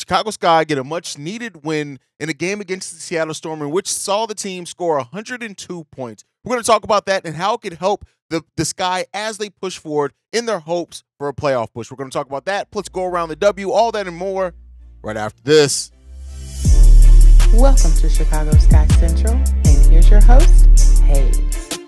Chicago Sky get a much-needed win in a game against the Seattle Storm in which saw the team score 102 points. We're going to talk about that and how it could help the Sky as they push forward in their hopes for a playoff push. We're going to talk about that. Let's go around the W, all that and more right after this. Welcome to Chicago Sky Central, and here's your host, Haize.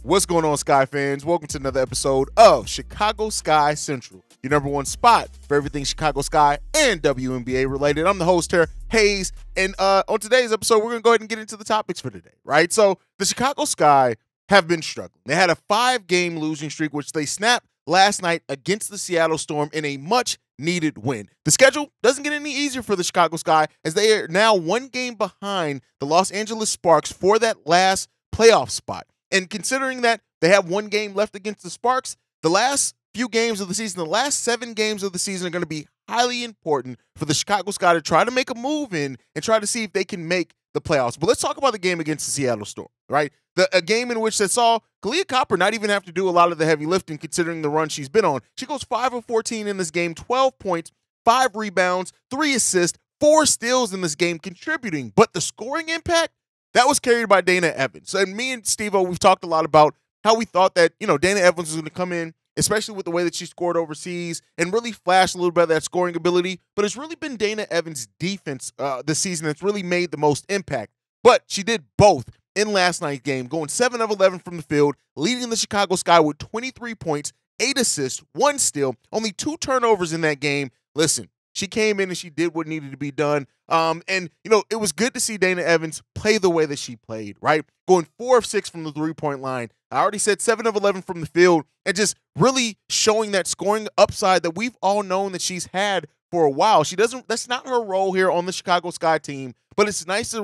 What's going on, Sky fans? Welcome to another episode of Chicago Sky Central, your number one spot for everything Chicago Sky and WNBA related. I'm the host here, Haize, and on today's episode, we're going to go ahead and get into the topics for today, right? So the Chicago Sky have been struggling. They had a 5-game losing streak, which they snapped last night against the Seattle Storm in a much-needed win. The schedule doesn't get any easier for the Chicago Sky as they are now 1 game behind the Los Angeles Sparks for that last playoff spot. And considering that they have 1 game left against the Sparks, the last few games of the season, the last 7 games of the season are going to be highly important for the Chicago Sky to try to make a move in and try to see if they can make the playoffs. But let's talk about the game against the Seattle Storm, right? A game in which they saw Kahleah Copper not even have to do a lot of the heavy lifting considering the run she's been on. She goes 5 of 14 in this game, 12 points, 5 rebounds, 3 assists, 4 steals in this game, contributing. But the scoring impact, that was carried by Dana Evans. And me and Steve-O, we've talked a lot about how we thought that, Dana Evans was going to come in, especially with the way that she scored overseas, and really flash a little bit of that scoring ability. But it's really been Dana Evans' defense this season that's really made the most impact. But she did both in last night's game, going 7 of 11 from the field, leading the Chicago Sky with 23 points, 8 assists, 1 steal, only 2 turnovers in that game. Listen, she came in and she did what needed to be done. It was good to see Dana Evans play the way that she played, right? Going 4 of 6 from the three-point line. I already said 7 of 11 from the field, and just really showing that scoring upside that we've all known that she's had for a while. That's not her role here on the Chicago Sky team, but it's nice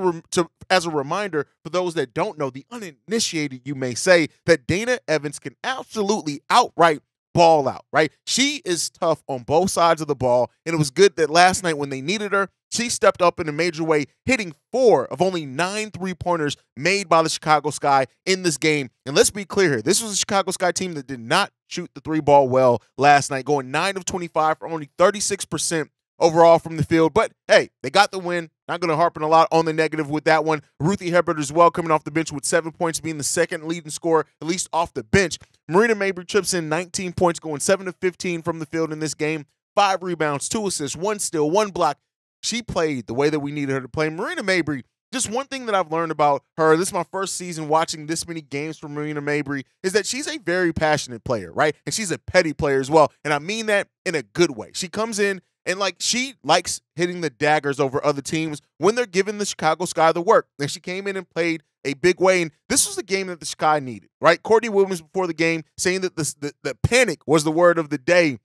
as a reminder for those that don't know, the uninitiated, you may say, that Dana Evans can absolutely outright ball out, right? She is tough on both sides of the ball, and it was good that last night when they needed her, she stepped up in a major way, hitting 4 of only 9 three-pointers made by the Chicago Sky in this game. And let's be clear here, this was a Chicago Sky team that did not shoot the 3-ball well last night, going 9 of 25 for only 36% overall from the field. But, hey, they got the win. Not going to harp on a lot on the negative with that one. Ruthie Hebert as well coming off the bench with 7 points, being the second leading scorer, at least off the bench. Marina Mabrey chips in 19 points, going 7 of 15 from the field in this game. 5 rebounds, 2 assists, 1 steal, 1 block. She played the way that we needed her to play. Marina Mabrey, just one thing that I've learned about her, this is my first season watching this many games from Marina Mabrey, is that she's a very passionate player, right? And she's a petty player as well. And I mean that in a good way. She comes in and she likes hitting the daggers over other teams when they're giving the Chicago Sky the work. And she came in and played a big way. And this was the game that the Sky needed, right? Courtney Williams before the game saying that the panic was the word of the day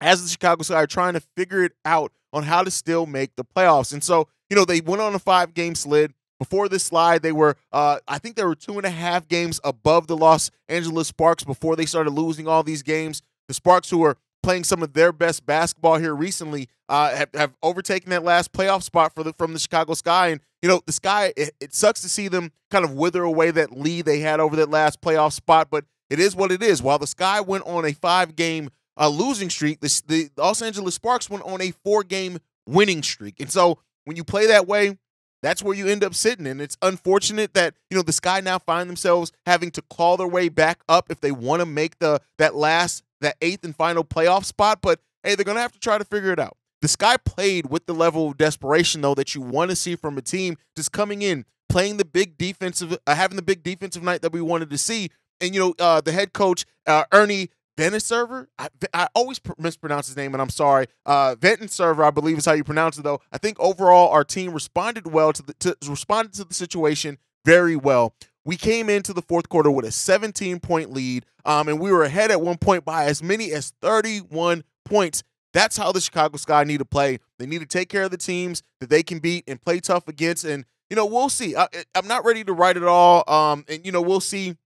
as the Chicago Sky are trying to figure it out on how to still make the playoffs. And so, they went on a 5-game slid. Before this slide, they were, I think they were 2.5 games above the Los Angeles Sparks before they started losing all these games. The Sparks, who are playing some of their best basketball here recently, have overtaken that last playoff spot from the Chicago Sky. And, the Sky, it sucks to see them kind of wither away that lead they had over that last playoff spot, but it is what it is. While the Sky went on a 5-game losing streak, the Los Angeles Sparks went on a 4-game winning streak. And so when you play that way, that's where you end up sitting. And it's unfortunate that, the Sky now find themselves having to claw their way back up if they want to make that 8th and final playoff spot. But, hey, they're going to have to try to figure it out. The Sky played with the level of desperation, though, that you want to see from a team just coming in, playing the big defensive, having the big defensive night that we wanted to see. And, the head coach, Ernie Ventenserver, I always mispronounce his name, and I'm sorry. Ventenserver, I believe is how you pronounce it, though. I think overall our team responded well to the situation very well. We came into the fourth quarter with a 17-point lead, and we were ahead at one point by as many as 31 points. That's how the Chicago Sky need to play. They need to take care of the teams that they can beat and play tough against. And, we'll see. I'm not ready to write it all, and, we'll see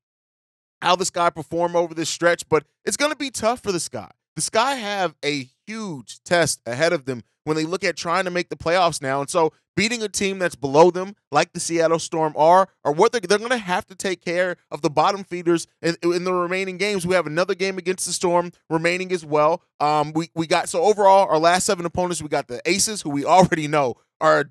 how the Sky perform over this stretch, but it's going to be tough for the Sky. The Sky have a huge test ahead of them when they look at trying to make the playoffs now. And so beating a team that's below them, like the Seattle Storm are what they're going to have to take care of the bottom feeders in the remaining games. We have another game against the Storm remaining as well. We got, so overall, our last 7 opponents, we got the Aces, who we already know are a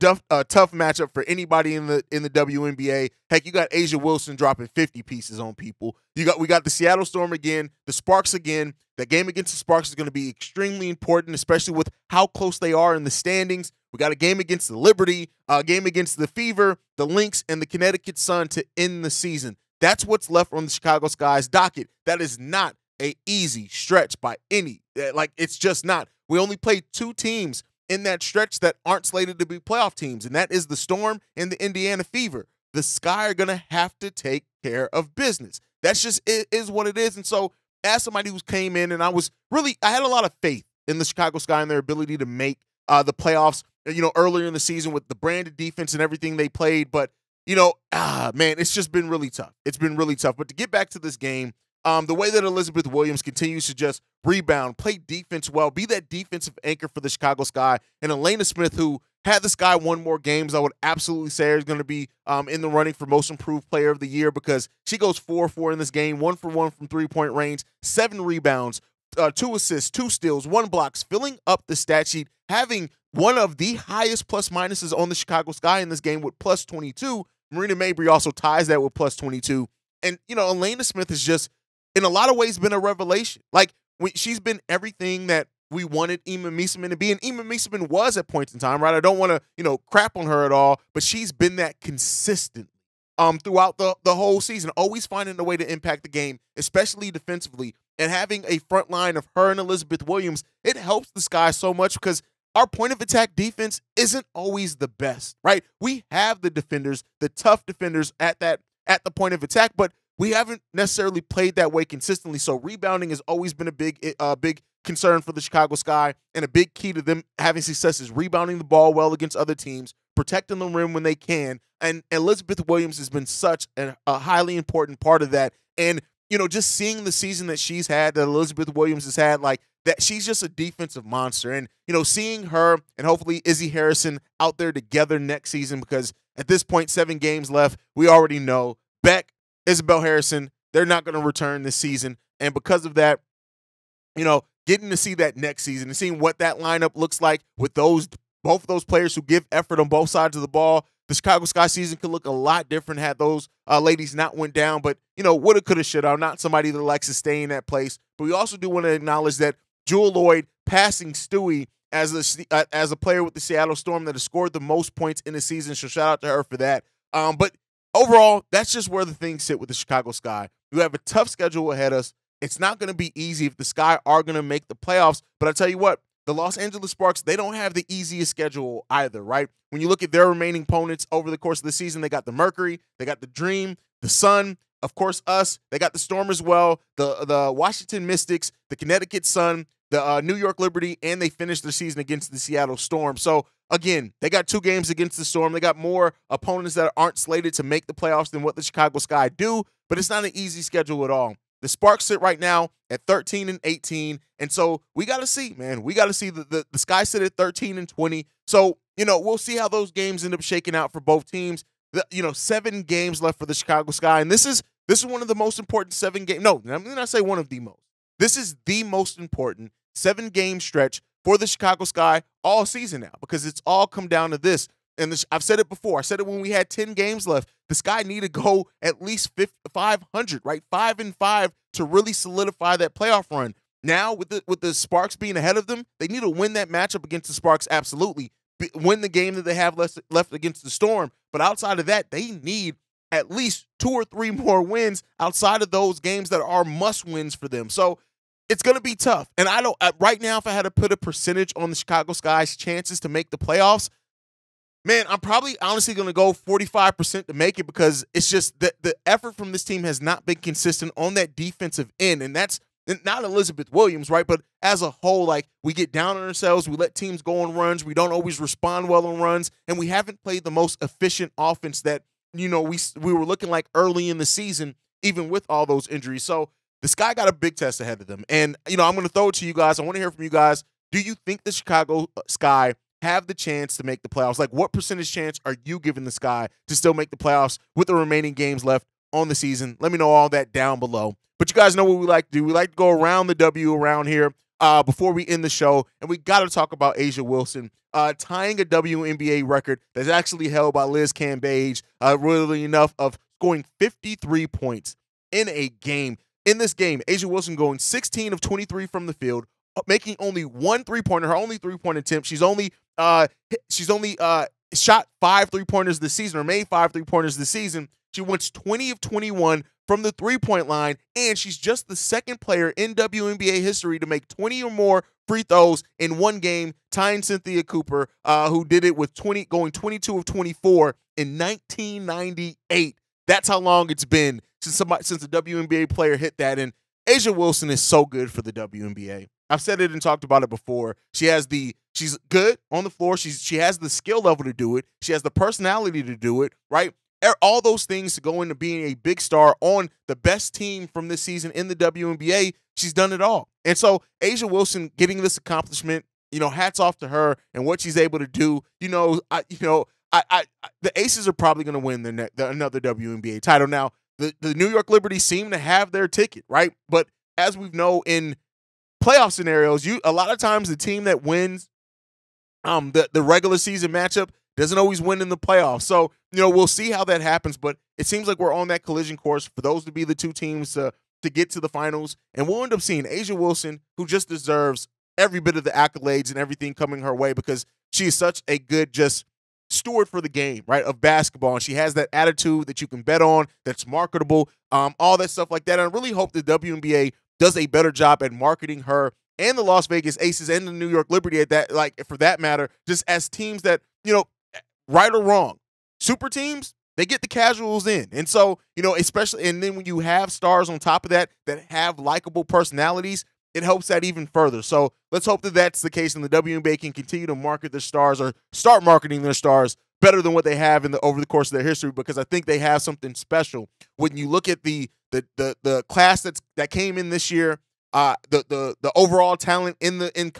tough matchup for anybody in the WNBA. Heck, you got Asia Wilson dropping 50 pieces on people. We got the Seattle Storm again, the Sparks again. That game against the Sparks is going to be extremely important, especially with how close they are in the standings. We got a game against the Liberty, a game against the Fever, the Lynx, and the Connecticut Sun to end the season. That's what's left on the Chicago Sky's docket. That is not an easy stretch by any. It's just not. We only played 2 teams in that stretch that aren't slated to be playoff teams, and that is the Storm and the Indiana Fever. The Sky are going to have to take care of business. That's just it is what it is. And so as somebody who came in, and I had a lot of faith in the Chicago Sky and their ability to make the playoffs, earlier in the season with the branded defense and everything they played. But, man, it's just been really tough. It's been really tough. But to get back to this game, the way that Elizabeth Williams continues to just rebound, play defense well, be that defensive anchor for the Chicago Sky, and Elena Smith, who had the Sky won more games, I would absolutely say is going to be in the running for Most Improved Player of the Year, because she goes 4-4 in this game, 1 for 1 from three-point range, 7 rebounds, 2 assists, 2 steals, 1 blocks, filling up the stat sheet, having one of the highest plus-minuses on the Chicago Sky in this game with plus 22. Marina Mabry also ties that with plus 22. And, Elena Smith has just, in a lot of ways, been a revelation. She's been everything that we wanted Ema Mieseman to be, and Ema Mieseman was at points in time, right? I don't want to, crap on her at all, but she's been that consistent throughout the whole season, always finding a way to impact the game, especially defensively, and having a front line of her and Elizabeth Williams, it helps the Sky so much because our point of attack defense isn't always the best, right? We have the defenders, the tough defenders at the point of attack, but we haven't necessarily played that way consistently. So rebounding has always been a big concern for the Chicago Sky, and a big key to them having success is rebounding the ball well against other teams, protecting the rim when they can. And Elizabeth Williams has been such a highly important part of that. And, just seeing the season that she's had, that Elizabeth Williams has had, that she's just a defensive monster. And, seeing her and hopefully Izzy Harrison out there together next season, because at this point, 7 games left, we already know Beck, Isabel Harrison, they're not going to return this season. And because of that, getting to see that next season and seeing what that lineup looks like with both of those players who give effort on both sides of the ball, the Chicago Sky season could look a lot different had those ladies not went down. But, woulda, coulda, shoulda. I'm not somebody that likes to stay in that place. But we also do want to acknowledge that Jewel Lloyd passing Stewie as a player with the Seattle Storm that has scored the most points in the season. So shout out to her for that. But overall, that's just where the things sit with the Chicago Sky. We have a tough schedule ahead of us. It's not going to be easy if the Sky are going to make the playoffs. But I tell you what, the Los Angeles Sparks, they don't have the easiest schedule either, right? When you look at their remaining opponents over the course of the season, they got the Mercury, they got the Dream, the Sun, of course, us. They got the Storm as well, the Washington Mystics, the Connecticut Sun, the New York Liberty, and they finished their season against the Seattle Storm. So, again, they got 2 games against the Storm. They got more opponents that aren't slated to make the playoffs than what the Chicago Sky do, but it's not an easy schedule at all. The Sparks sit right now at 13-18, and so we got to see, man. We got to see the Sky sit at 13-20. So, we'll see how those games end up shaking out for both teams. 7 games left for the Chicago Sky, and this is one of the most important 7 games. No, I'm going to say one of the most. This is the most important 7-game stretch for the Chicago Sky all season now, because it's all come down to this. And I've said it before. I said it when we had 10 games left. The Sky need to go at least 500, right? 5-5 to really solidify that playoff run. Now, with the Sparks being ahead of them, they need to win that matchup against the Sparks, absolutely. Win the game that they have left against the Storm. But outside of that, they need at least 2 or 3 more wins outside of those games that are must-wins for them. So it's going to be tough. And I don't right now, if I had to put a percentage on the Chicago Sky's chances to make the playoffs, man, I'm probably honestly going to go 45% to make it, because it's just that the effort from this team has not been consistent on that defensive end. And that's not Elizabeth Williams, right? But as a whole, we get down on ourselves. We let teams go on runs. We don't always respond well on runs. And we haven't played the most efficient offense that, we were looking like early in the season, even with all those injuries. So the Sky got a big test ahead of them. And, I'm going to throw it to you guys. I want to hear from you guys. Do you think the Chicago Sky have the chance to make the playoffs? Like, what percentage chance are you giving the Sky to still make the playoffs with the remaining games left on the season? Let me know all that down below. But you guys know what we like to do. We like to go around the W around here before we end the show, and we got to talk about Haize Wilson tying a WNBA record that's actually held by Liz Cambage, really enough, of scoring 53 points in a game. In this game, Haize Wilson going 16 of 23 from the field, making only one three-pointer, her only three-point attempt. She's only shot 5 3-pointers this season, or made 5 3-pointers this season. She went 20 of 21 from the three-point line, and she's just the second player in WNBA history to make 20 or more free throws in one game, tying Cynthia Cooper, who did it with going 22 of 24 in 1998. That's how long it's been since a WNBA player hit that, and Haize Wilson is so good for the WNBA. I've said it and talked about it before. She's good on the floor. She has the skill level to do it. She has the personality to do it, right? All those things to go into being a big star on the best team from this season in the WNBA. She's done it all. And so Haize Wilson getting this accomplishment, hats off to her and what she's able to do. The Aces are probably going to win another WNBA title. Now, the New York Liberty seem to have their ticket, right? But as we know in playoff scenarios, a lot of times the team that wins the regular season matchup doesn't always win in the playoffs. So, we'll see how that happens, but it seems like we're on that collision course for those to be the two teams to get to the finals. And we'll end up seeing Haize Wilson, who just deserves every bit of the accolades and everything coming her way because she is such a good steward for the game, right, of basketball. And she has that attitude that you can bet on, that's marketable, all that stuff like that. And I really hope the WNBA does a better job at marketing her and the Las Vegas Aces and the New York Liberty at that, for that matter, just as teams that, right or wrong, super teams, they get the casuals in. And so, especially, and then when you have stars on top of that have likable personalities, it helps that even further. So let's hope that that's the case, and the WNBA can continue to market their stars or start marketing their stars better than what they have over the course of their history, because I think they have something special. When you look at the class that came in this year, the overall talent in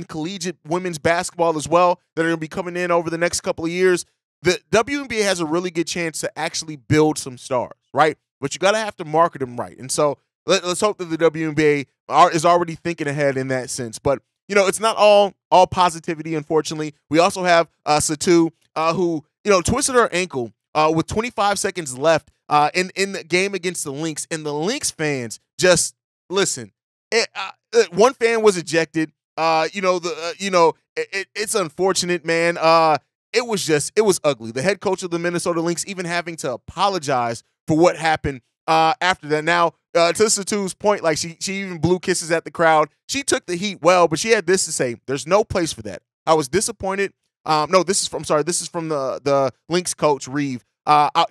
collegiate women's basketball as well that are going to be coming in over the next couple of years, the WNBA has a really good chance to actually build some stars, right? But you got to have to market them right. And so let's hope that the WNBA is already thinking ahead in that sense. But, it's not all positivity, unfortunately. We also have Satu, who, twisted her ankle with 25 seconds left in the game against the Lynx. And the Lynx fans just, listen, one fan was ejected. It's unfortunate, man. It was ugly. The head coach of the Minnesota Lynx even having to apologize for what happened after that. Now, to Satu's point, she even blew kisses at the crowd. She took the heat well, but she had this to say: "There's no place for that. I was disappointed." This is from the Lynx coach Reeve.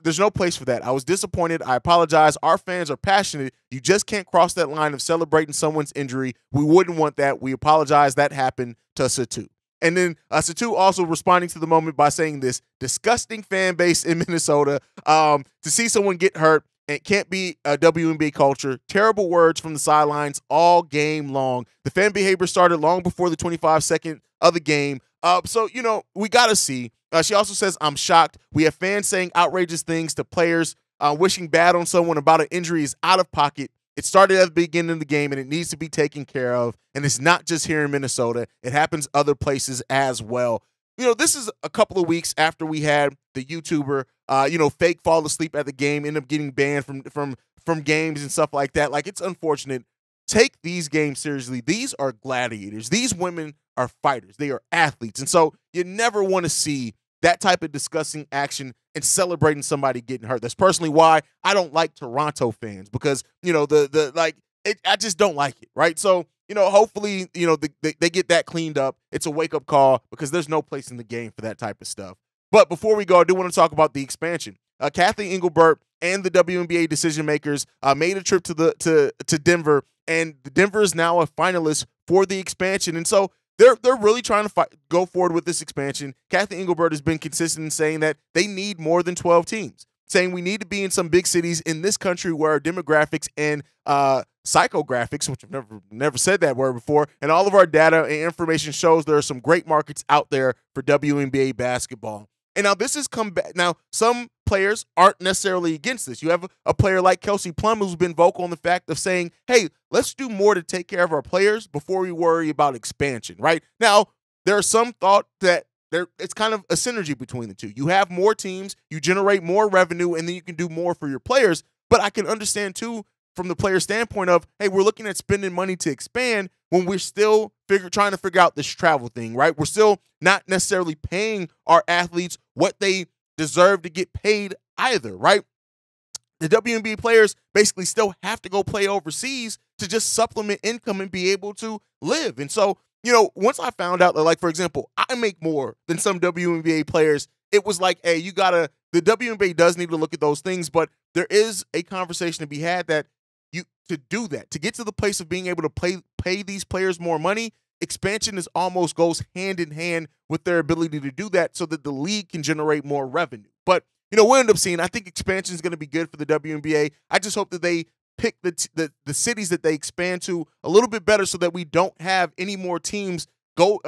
There's no place for that. I was disappointed. I apologize. Our fans are passionate. You just can't cross that line of celebrating someone's injury. We wouldn't want that. We apologize. That happened to Satu. And then Satu also responding to the moment by saying this: disgusting fan base in Minnesota. To see someone get hurt, it can't be a WNBA culture. Terrible words from the sidelines all game long. The fan behavior started long before the 25-second of the game. So, we got to see. She also says, "I'm shocked. We have fans saying outrageous things to players. Wishing bad on someone about an injury is out of pocket. It started at the beginning of the game, and it needs to be taken care of. And it's not just here in Minnesota. It happens other places as well." This is a couple of weeks after we had the YouTuber, fake fall asleep at the game, end up getting banned from games and stuff like that. It's unfortunate. Take these games seriously. These are gladiators. These women are fighters. They are athletes. And so you never want to see that type of disgusting action and celebrating somebody getting hurt. That's personally why I don't like Toronto fans, because, I just don't like it, right? So, hopefully, they get that cleaned up. It's a wake-up call, because there's no place in the game for that type of stuff. But before we go, I do want to talk about the expansion. Kathy Engelbert and the WNBA decision makers made a trip to Denver, and Denver is now a finalist for the expansion. And so they're really trying to go forward with this expansion. Kathy Engelbert has been consistent in saying that they need more than 12 teams. saying we need to be in some big cities in this country where our demographics and psychographics, which I've never said that word before, and all of our data and information shows there are some great markets out there for WNBA basketball. And now this has come back. Now, some players aren't necessarily against this. You have a player like Kelsey Plum who's been vocal on the fact of saying, hey, let's do more to take care of our players before we worry about expansion, right? Now, there's some thought that it's kind of a synergy between the two. You have more teams, you generate more revenue, and then you can do more for your players. But I can understand, too, from the player standpoint of, hey, we're looking at spending money to expand when we're still trying to figure out this travel thing, right? We're still not necessarily paying our athletes what they deserve to get paid either, right? The WNBA players basically still have to go play overseas to just supplement income and be able to live. And so, you know, once I found out that, like, for example, I make more than some WNBA players, it was like, hey, the WNBA does need to look at those things, but there is a conversation to be had that to do that, to get to the place of being able to pay these players more money, expansion almost goes hand in hand with their ability to do that so that the league can generate more revenue. But, you know, we'll end up seeing, I think expansion is going to be good for the WNBA. I just hope that they pick the cities that they expand to a little bit better so that we don't have any more teams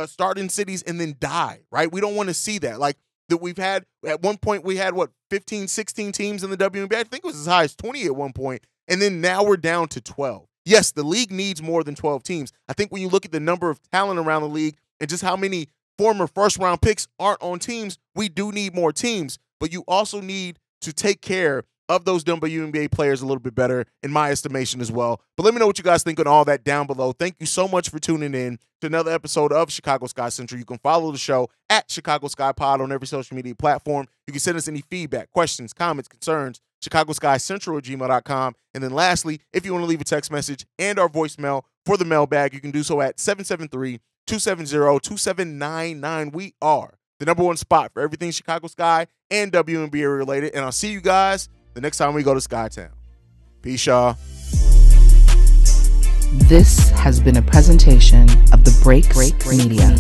start in cities and then die, right? We don't want to see that. Like, that we've had, at one point we had, 15, 16 teams in the WNBA? I think it was as high as 20 at one point. And then now we're down to 12. Yes, the league needs more than 12 teams. I think when you look at the number of talent around the league and just how many former first-round picks aren't on teams, we do need more teams. But you also need to take care of those WNBA players a little bit better, in my estimation as well. But let me know what you guys think on all that down below. Thank you so much for tuning in to another episode of Chicago Sky Central. You can follow the show at Chicago Sky Pod on every social media platform. You can send us any feedback, questions, comments, concerns, ChicagoSkyCentral@gmail.com. And then lastly, if you want to leave a text message and our voicemail for the mailbag, you can do so at 773-270-2799. We are the #1 spot for everything Chicago Sky and WNBA related. And I'll see you guys the next time we go to Skytown. Peace, y'all. This has been a presentation of the Break Media.